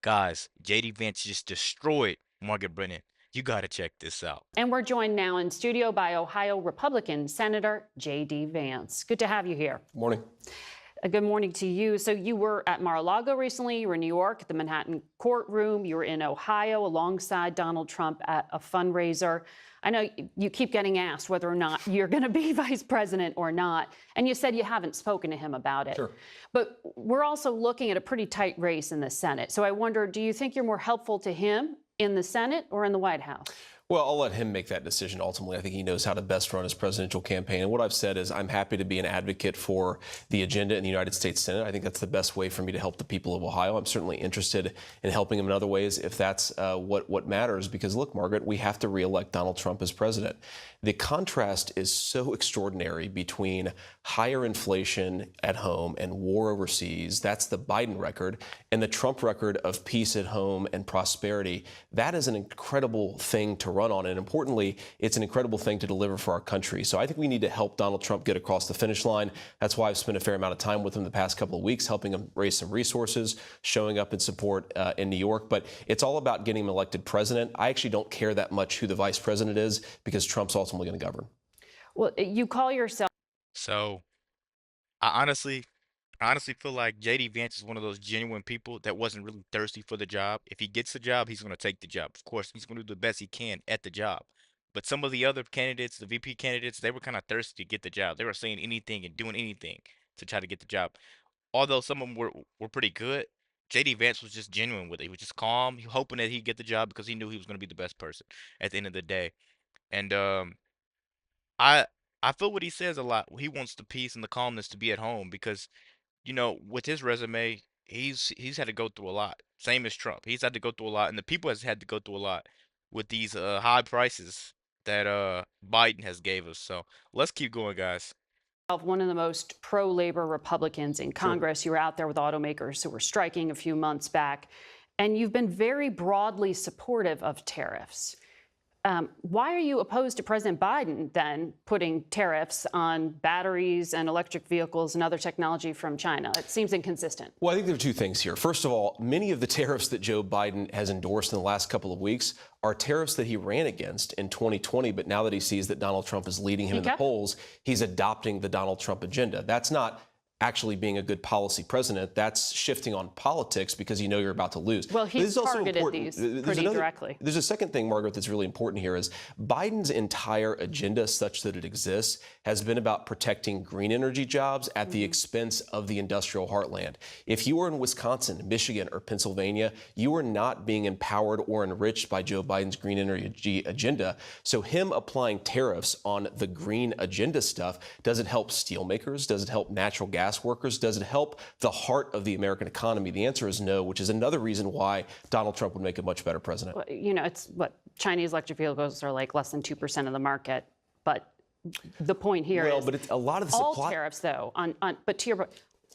Guys, JD Vance just destroyed Margaret Brennan. You got to check this out. And we're joined now in studio by Ohio Republican Senator J.D. Vance. Good to have you here. Morning. Good morning to you. So you were at Mar-a-Lago recently. You were in New York at the Manhattan courtroom. You were in Ohio alongside Donald Trump at a fundraiser. I know you keep getting asked whether or not you're going to be vice president or not. And you said you haven't spoken to him about it. Sure. But we're also looking at a pretty tight race in the Senate. So I wonder, do you think you're more helpful to him in the Senate or in the White House? Well, I'll let him make that decision ultimately. I think he knows how to best run his presidential campaign. And what I've said is I'm happy to be an advocate for the agenda in the United States Senate. I think that's the best way for me to help the people of Ohio. I'm certainly interested in helping him in other ways if that's what matters. Because look, Margaret, we have to reelect Donald Trump as president. The contrast is so extraordinary between higher inflation at home and war overseas. That's the Biden record, and the Trump record of peace at home and prosperity. That is an incredible thing to run on. And importantly, it's an incredible thing to deliver for our country. So I think we need to help Donald Trump get across the finish line. That's why I've spent a fair amount of time with him the past couple of weeks, helping him raise some resources, showing up in support in New York. But it's all about getting him elected president. I actually don't care that much who the vice president is because Trump's ultimately going to govern. Well, you call yourself. So I honestly feel like JD Vance is one of those genuine people that wasn't really thirsty for the job. If he gets the job, he's going to take the job. Of course, he's going to do the best he can at the job. But some of the other candidates, the VP candidates, they were kind of thirsty to get the job. They were saying anything and doing anything to try to get the job. Although some of them were pretty good, JD Vance was just genuine with it. He was just calm, hoping that he'd get the job because he knew he was going to be the best person at the end of the day. And I I feel what he says a lot. He wants the peace and the calmness to be at home because with his resume, he's had to go through a lot. Same as Trump. He's had to go through a lot, and the people has had to go through a lot with these high prices that Biden has gave us. So let's keep going, guys. One of the most pro-labor Republicans in Sure. Congress. You were out there with automakers who were striking a few months back, and you've been very broadly supportive of tariffs. Why are you opposed to President Biden then putting tariffs on batteries and electric vehicles and other technology from China? It seems inconsistent. Well, I think there are two things here. First of all, many of the tariffs that Joe Biden has endorsed in the last couple of weeks are tariffs that he ran against in 2020. But now that he sees that Donald Trump is leading him in the polls, he's adopting the Donald Trump agenda. That's not actually being a good policy president. That's shifting on politics because you know you're about to lose. Well, But this he's is also targeted important. these pretty directly. There's a second thing, Margaret, that's really important here is Biden's entire agenda, such that it exists, has been about protecting green energy jobs at the expense of the industrial heartland. If you are in Wisconsin, Michigan, or Pennsylvania, you are not being empowered or enriched by Joe Biden's green energy agenda. So him applying tariffs on the green agenda stuff, does it help steelmakers? Does it help natural gas workers? Does it help the heart of the American economy? The answer is no, which is another reason why Donald Trump would make a much better president. Well, it's what Chinese electric vehicles are like less than 2% of the market. But the point here is but it's a lot of the all supply. tariffs, though, but to your point,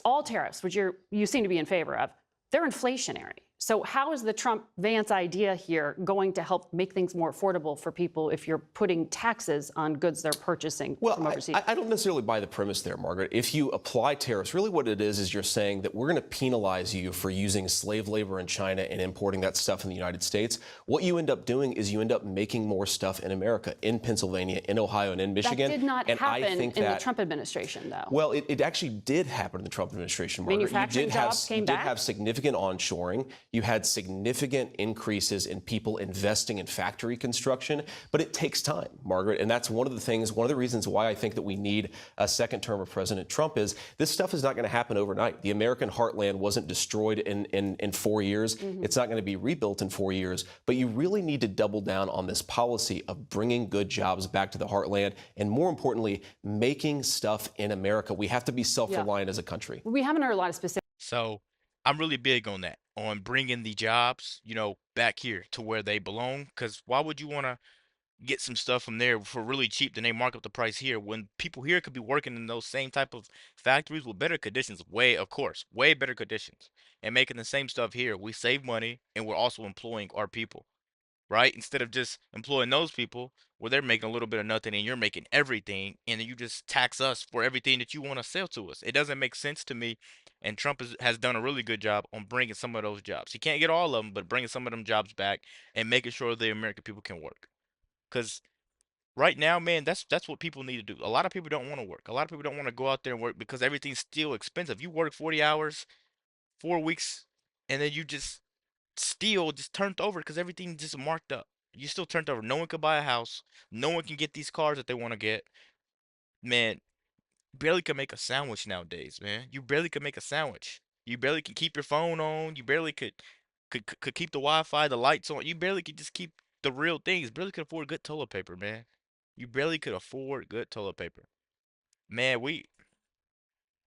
all tariffs, which you seem to be in favor of, they're inflationary. So how is the Trump-Vance idea here going to help make things more affordable for people if you're putting taxes on goods they're purchasing from overseas? I don't necessarily buy the premise there, Margaret. If you apply tariffs, really what it is you're saying that we're going to penalize you for using slave labor in China and importing that stuff in the United States. What you end up doing is you end up making more stuff in America, in Pennsylvania, in Ohio, and in Michigan. That did not happen in the that, Trump administration, though. Well, it actually did happen in the Trump administration, Margaret. Manufacturing jobs came back? You did have significant onshoring. You had significant increases in people investing in factory construction, but it takes time, Margaret. And that's one of the reasons why I think that we need a second term of President Trump is this stuff is not going to happen overnight. The American heartland wasn't destroyed in 4 years. It's not going to be rebuilt in 4 years, but you really need to double down on this policy of bringing good jobs back to the heartland and, more importantly, making stuff in America. We have to be self-reliant as a country. We haven't heard a lot of specifics. So I'm really big on that, on bringing the jobs, back here to where they belong. Because why would you want to get some stuff from there for really cheap, then they mark up the price here when people here could be working in those same type of factories with better conditions, of course, way better conditions, and making the same stuff here. We save money and we're also employing our people, right? Instead of just employing those people where they're making a little bit of nothing and you're making everything, and then you just tax us for everything that you want to sell to us. It doesn't make sense to me. And Trump has done a really good job on bringing some of those jobs. He can't get all of them, but bringing some of them jobs back and making sure the American people can work. Because right now, man, that's what people need to do. A lot of people don't want to work. A lot of people don't want to go out there and work because everything's still expensive. You work 40 hours, 4 weeks, and then you just still just turned over because everything just marked up. You still turned over. No one could buy a house. No one can get these cars that they want to get. Man, barely can make a sandwich nowadays, man. You barely can make a sandwich. You barely can keep your phone on. You barely could keep the Wi-Fi, the lights on. You barely could just keep the real things. Barely could afford good toilet paper, man. You barely could afford good toilet paper. Man, we're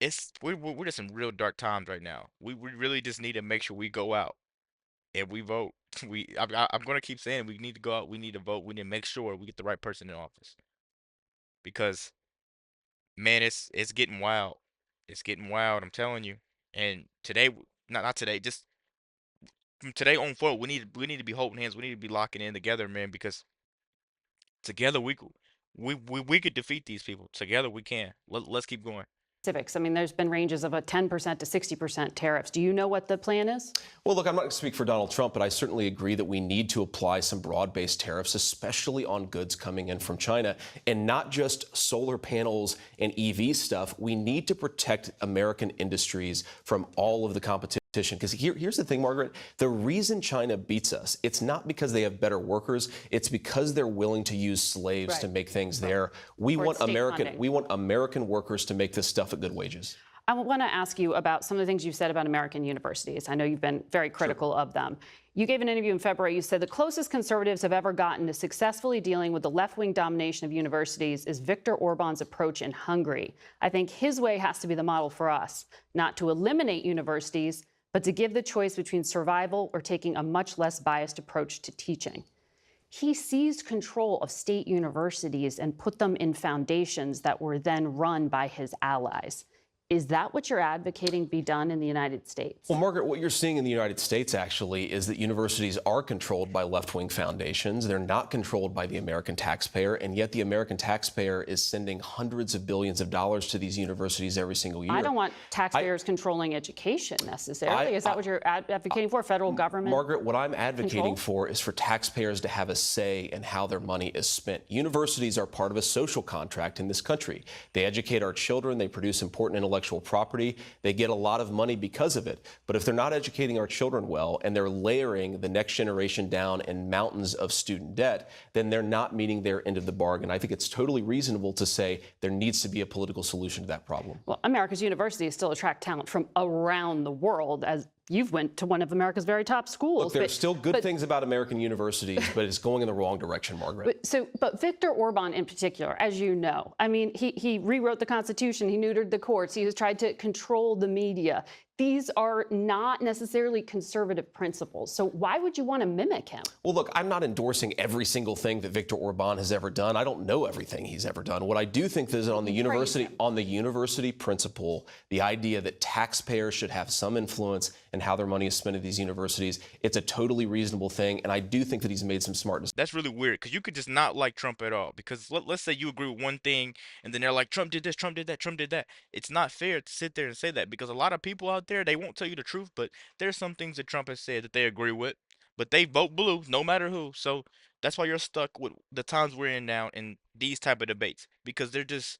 just in real dark times right now. We really just need to make sure we go out and we vote. I'm gonna keep saying we need to go out. We need to vote. We need to make sure we get the right person in office because man, it's getting wild. It's getting wild. I'm telling you. And today, not today, just from today on forward, we need to be holding hands. We need to be locking in together, man, because together we could defeat these people. Together we can. Let's keep going. Civics. I mean, there's been ranges of a 10% to 60% tariffs. Do you know what the plan is? Well, look, I'm not going to speak for Donald Trump, but I certainly agree that we need to apply some broad-based tariffs, especially on goods coming in from China, and not just solar panels and EV stuff. We need to protect American industries from all of the competition. Because here's the thing, Margaret, the reason China beats us, it's not because they have better workers, it's because they're willing to use slaves to make things there. We want American workers to make this stuff at good wages. I want to ask you about some of the things you said about American universities. I know you've been very critical of them. You gave an interview in February. You said the closest conservatives have ever gotten to successfully dealing with the left-wing domination of universities is Viktor Orban's approach in Hungary. I think his way has to be the model for us, not to eliminate universities, but to give the choice between survival or taking a much less biased approach to teaching. He seized control of state universities and put them in foundations that were then run by his allies. Is that what you're advocating be done in the United States? Well, Margaret, what you're seeing in the United States actually is that universities are controlled by left-wing foundations. They're not controlled by the American taxpayer, and yet the American taxpayer is sending hundreds of billions of dollars to these universities every single year. I don't want taxpayers controlling education necessarily. Is that what you're advocating for, federal government? Margaret, what I'm advocating for is for taxpayers to have a say in how their money is spent. Universities are part of a social contract in this country. They educate our children. They produce important intellectual property. They get a lot of money because of it. But if they're not educating our children well and they're layering the next generation down in mountains of student debt, then they're not meeting their end of the bargain. I think it's totally reasonable to say there needs to be a political solution to that problem. Well, America's universities still attract talent from around the world, as you've went to one of America's very top schools. Look, there are still good things about American universities, but it's going in the wrong direction, Margaret. But Viktor Orban in particular, as you know, I mean, he rewrote the Constitution, he neutered the courts, he has tried to control the media. These are not necessarily conservative principles. So why would you want to mimic him? Well, look, I'm not endorsing every single thing that Viktor Orban has ever done. I don't know everything he's ever done. What I do think is on the university principle, the idea that taxpayers should have some influence in how their money is spent at these universities, it's a totally reasonable thing. And I do think that he's made some smart decisions. That's really weird because you could just not like Trump at all. Because let's say you agree with one thing and then they're like, Trump did this, Trump did that, Trump did that. It's not fair to sit there and say that because a lot of people out there, they won't tell you the truth, but there's some things that Trump has said that they agree with, but they vote blue no matter who. So that's why you're stuck with the times we're in now in these type of debates because they're just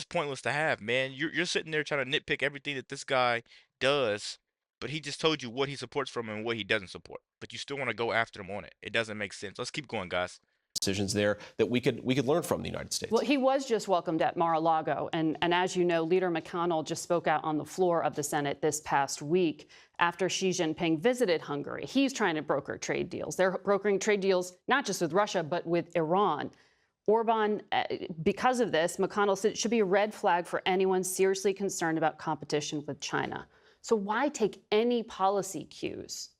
pointless to have, man. You're sitting there trying to nitpick everything that this guy does, but he just told you what he supports from and what he doesn't support. But you still want to go after him on it. It doesn't make sense. Let's keep going, guys. Decisions there that we could learn from the United States. Well, he was just welcomed at Mar-a-Lago, and as you know, Leader McConnell just spoke out on the floor of the Senate this past week after Xi Jinping visited Hungary. He's trying to broker trade deals. They're brokering trade deals not just with Russia, but with Iran. Orban, because of this, McConnell said it should be a red flag for anyone seriously concerned about competition with China. So why take any policy cues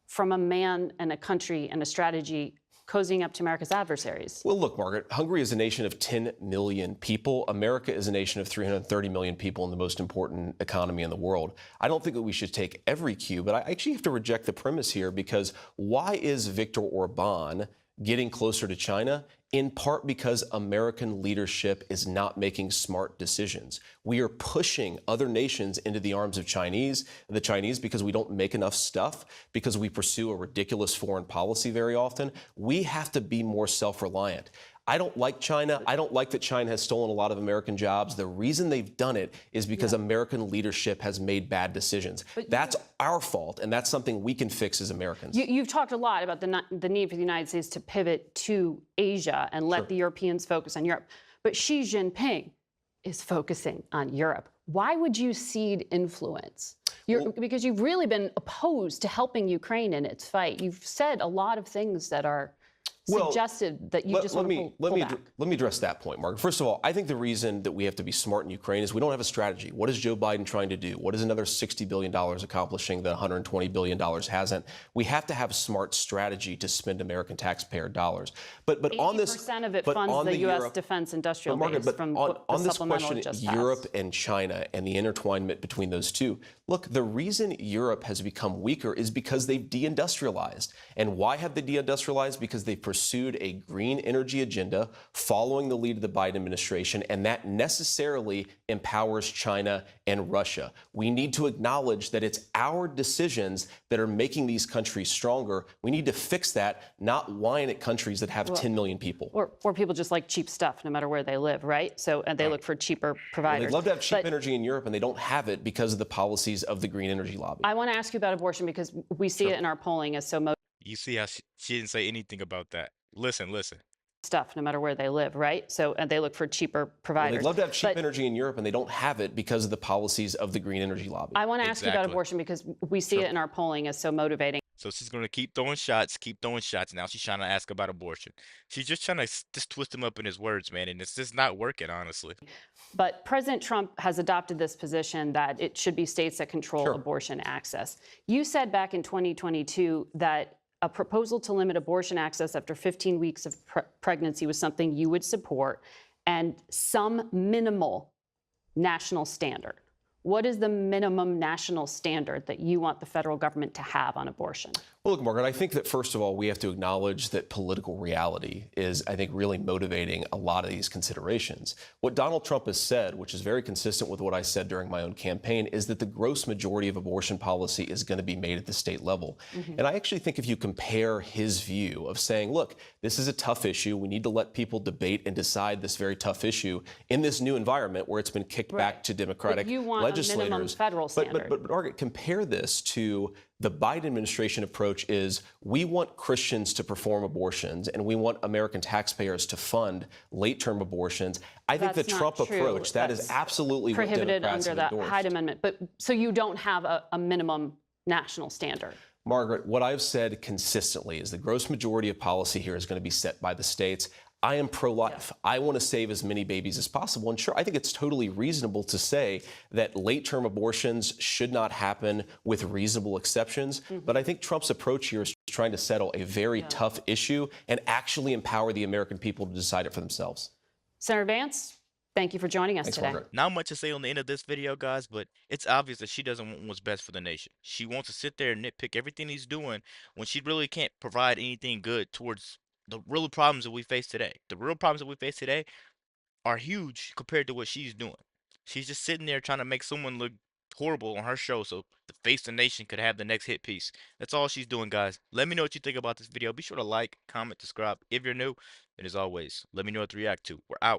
from a man and a country and a strategy cozying up to America's adversaries? Well, look, Margaret, Hungary is a nation of 10 million people. America is a nation of 330 million people in the most important economy in the world. I don't think that we should take every cue, but I actually have to reject the premise here because why is Viktor Orban getting closer to China, in part because American leadership is not making smart decisions. We are pushing other nations into the arms of the Chinese because we don't make enough stuff, because we pursue a ridiculous foreign policy very often. We have to be more self-reliant. I don't like China. I don't like that China has stolen a lot of American jobs. The reason they've done it is because American leadership has made bad decisions. That's our fault, and that's something we can fix as Americans. You've talked a lot about the need for the United States to pivot to Asia and let the Europeans focus on Europe. But Xi Jinping is focusing on Europe. Why would you cede influence? Because you've really been opposed to helping Ukraine in its fight. You've said a lot of things that are suggested that you just want to pull back. Let me address that point, Mark. First of all, I think the reason that we have to be smart in Ukraine is we don't have a strategy. What is Joe Biden trying to do? What is another $60 billion accomplishing that $120 billion hasn't? We have to have a smart strategy to spend American taxpayer dollars. But on this, 80% of it funds the U.S. defense industrial base from on the this supplemental question, it just passed. Europe and China and the intertwinement between those two. Look, the reason Europe has become weaker is because they've deindustrialized. And why have they deindustrialized? Because they pursued a green energy agenda following the lead of the Biden administration, and that necessarily empowers China and Russia. We need to acknowledge that it's our decisions that are making these countries stronger. We need to fix that, not whine at countries that have 10 million people. Or people just like cheap stuff no matter where they live, right? So and they look for cheaper providers. They'd love to have cheap energy in Europe, and they don't have it because of the policies of the green energy lobby. I want to ask you about abortion because we see it in our polling as so You see how she didn't say anything about that. Listen. stuff no matter where they live, right? So and they look for cheaper providers. They'd love to have cheap energy in Europe, and they don't have it because of the policies of the green energy lobby. I want to ask you about abortion because we see it in our polling as so motivating. So she's going to keep throwing shots. Now she's trying to ask about abortion. She's just trying to just twist him up in his words, man, and it's just not working, honestly. But President Trump has adopted this position that it should be states that control abortion access. You said back in 2022 that a proposal to limit abortion access after 15 weeks of pregnancy was something you would support, and some minimal national standard. What is the minimum national standard that you want the federal government to have on abortion? Well, look, Margaret, I think that first of all, we have to acknowledge that political reality is, I think, really motivating a lot of these considerations. What Donald Trump has said, which is very consistent with what I said during my own campaign, is that the gross majority of abortion policy is going to be made at the state level. And I actually think if you compare his view of saying, look, this is a tough issue, we need to let people debate and decide this very tough issue in this new environment where it's been kicked back to Democratic legislators. A minimum federal standard. But Margaret, compare this to the Biden administration approach is we want Christians to perform abortions and we want American taxpayers to fund late-term abortions. I think the Trump approach, that is absolutely prohibited what Democrats under the Hyde Amendment. But so you don't have a minimum national standard. Margaret, what I've said consistently is the gross majority of policy here is going to be set by the states. I am pro-life. I want to save as many babies as possible. And sure, I think it's totally reasonable to say that late-term abortions should not happen with reasonable exceptions. But I think Trump's approach here is trying to settle a very tough issue and actually empower the American people to decide it for themselves. Senator Vance, thank you for joining us today. Margaret. Not much to say on the end of this video, guys, but it's obvious that she doesn't want what's best for the nation. She wants to sit there and nitpick everything he's doing when she really can't provide anything good towards the real problems that we face today. The real problems that we face today are huge compared to what she's doing. She's just sitting there trying to make someone look horrible on her show so the Face the Nation could have the next hit piece. That's all she's doing, guys. Let me know what you think about this video. Be sure to like, comment, subscribe if you're new. And as always, let me know what to react to. We're out.